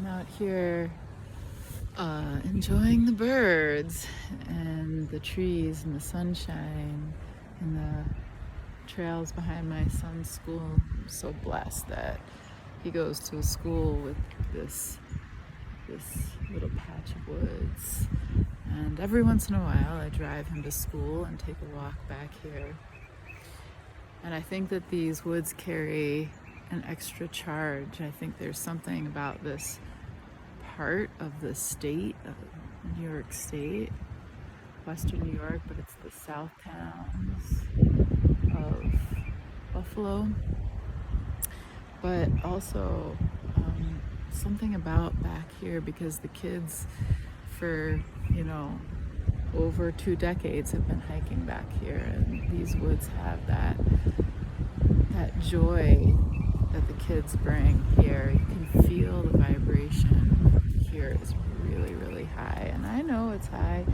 I'm out here enjoying the birds and the trees and the sunshine and the trails behind my son's school. I'm so blessed that he goes to a school with this little patch of woods. And every once in a while I drive him to school and take a walk back here. And I think that these woods carry an extra charge. I think there's something about this part of the state of New York State, Western New York, but it's the south towns of Buffalo. But also something about back here, because the kids for, over 2 decades have been hiking back here, and these woods have that joy that the kids bring here. You can feel the vibration here is really, really high, and I know it's high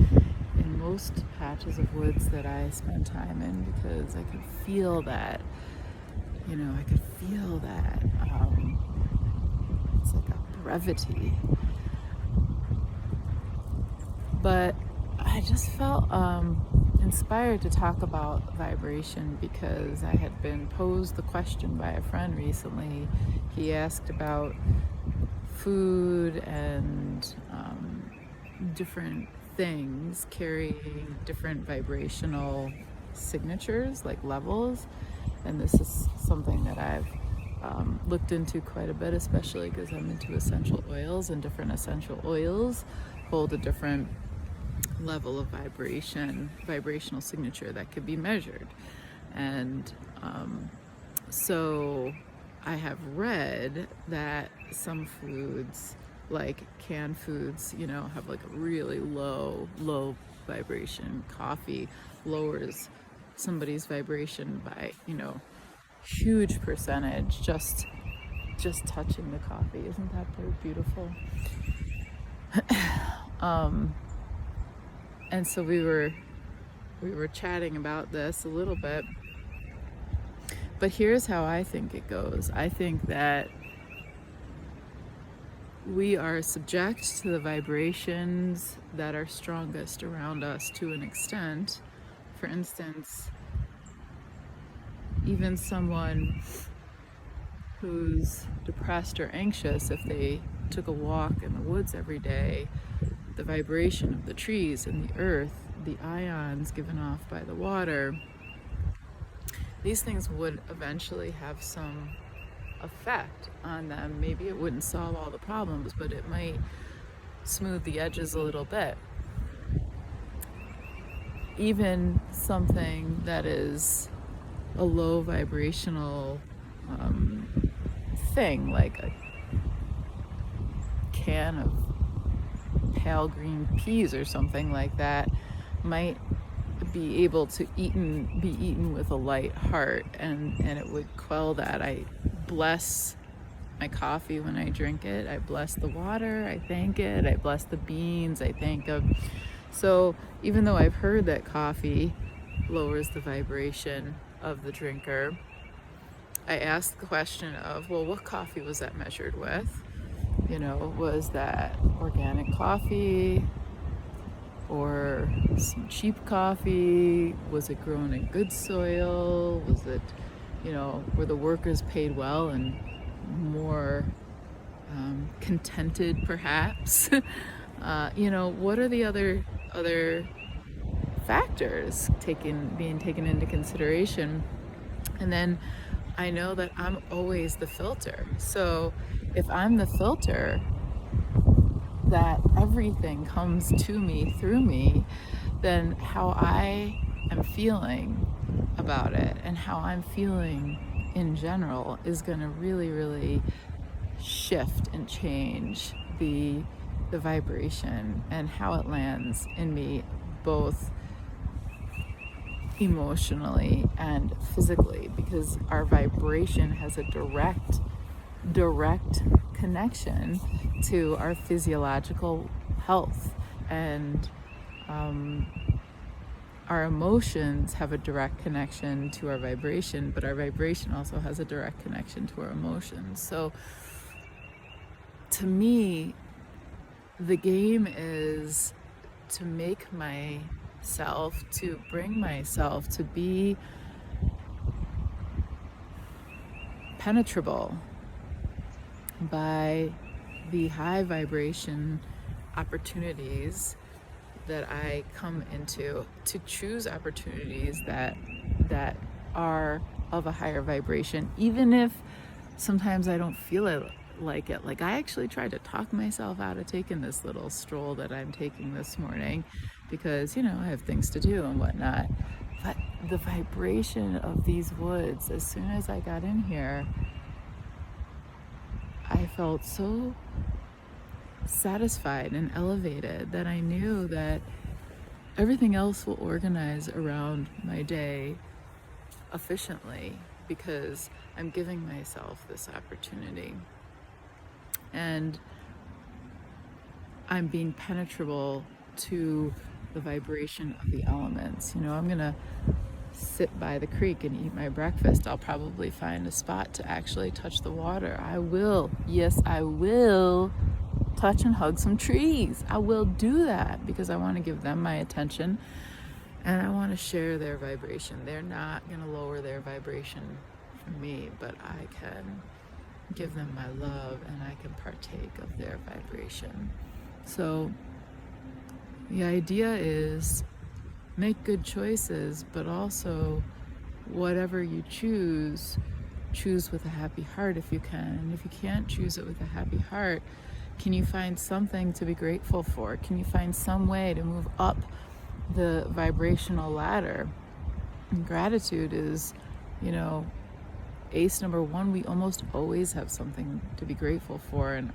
in most patches of woods that I spend time in, because I can feel that, it's like a brevity. But I just felt inspired to talk about vibration because I had been posed the question by a friend recently. He asked about food and different things carrying different vibrational signatures, like levels. And this is something that I've looked into quite a bit, especially because I'm into essential oils, and different essential oils hold a different level of vibrational signature that could be measured. And so I have read that some foods, like canned foods, have like a really low vibration. Coffee lowers somebody's vibration by, huge percentage, just touching the coffee. Isn't that beautiful? And so we were chatting about this a little bit, but here's how I think it goes. I think that we are subject to the vibrations that are strongest around us to an extent. For instance, even someone who's depressed or anxious, if they took a walk in the woods every day, the vibration of the trees and the earth, the ions given off by the water, these things would eventually have some effect on them. Maybe it wouldn't solve all the problems, but it might smooth the edges a little bit. Even something that is a low vibrational thing, like a can of pale green peas or something like that, might be able to be eaten with a light heart, and it would quell that. I bless my coffee when I drink it. I bless the water, I thank it. I bless the beans, I thank them. So even though I've heard that coffee lowers the vibration of the drinker, I asked the question of, well, what coffee was that measured with? Was that organic coffee or some cheap coffee? Was it grown in good soil? Was it, were the workers paid well and more contented perhaps? What are the other factors being taken into consideration? And then I know that I'm always the filter. So if I'm the filter, that everything comes to me through me, then how I am feeling about it and how I'm feeling in general is going to really, really shift and change the vibration and how it lands in me, both emotionally and physically, because our vibration has a direct connection to our physiological health, and our emotions have a direct connection to our vibration, but our vibration also has a direct connection to our emotions. So to me, the game is to make myself, to bring myself to be penetrable by the high vibration opportunities that I come into, to choose opportunities that are of a higher vibration, even if sometimes I don't feel it like it. Like, I actually tried to talk myself out of taking this little stroll that I'm taking this morning because, I have things to do and whatnot. But the vibration of these woods, as soon as I got in here, I felt so satisfied and elevated that I knew that everything else will organize around my day efficiently because I'm giving myself this opportunity. And I'm being penetrable to the vibration of the elements. I'm gonna sit by the creek and eat my breakfast. I'll probably find a spot to actually touch the water. I will, yes, I will touch and hug some trees. I will do that because I want to give them my attention and I want to share their vibration. They're not going to lower their vibration from me, but I can give them my love and I can partake of their vibration. So the idea is make good choices, but also whatever you choose with a happy heart if you can. And if you can't choose it with a happy heart, can you find something to be grateful for? Can you find some way to move up the vibrational ladder? And gratitude is, ace number one. We almost always have something to be grateful for. And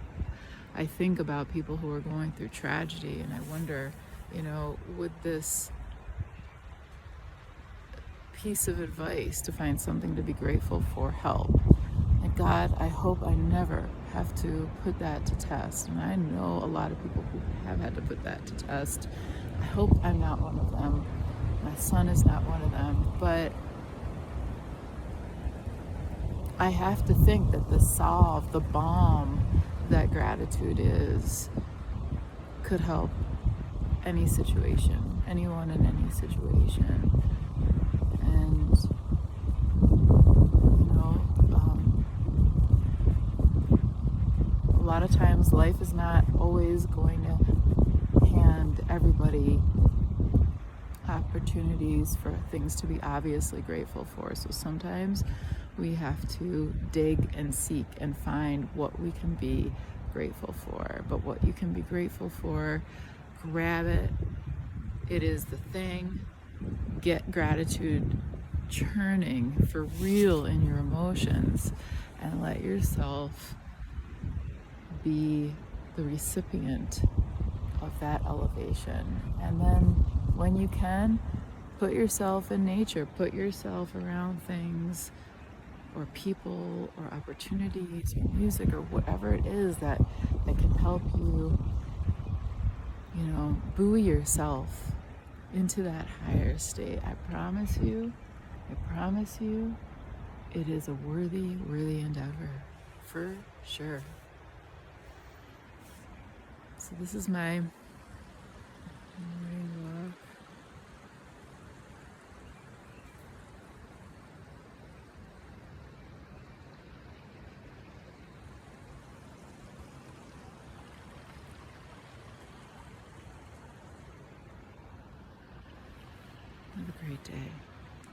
I think about people who are going through tragedy and I wonder, would this piece of advice to find something to be grateful for help? And God, I hope I never have to put that to test. And I know a lot of people who have had to put that to test. I hope I'm not one of them. My son is not one of them. But I have to think that the salve, the balm that gratitude is, could help any situation, anyone in any situation. And a lot of times life is not always going to hand everybody opportunities for things to be obviously grateful for. So sometimes we have to dig and seek and find what we can be grateful for. But what you can be grateful for, grab it. It is the thing. Get gratitude churning for real in your emotions and let yourself be the recipient of that elevation. And then when you can, put yourself in nature, put yourself around things or people or opportunities or music or whatever it is that can help you, buoy yourself into that higher state. I promise you, it is a worthy endeavor, for sure. So this is my morning walk. Have a great day.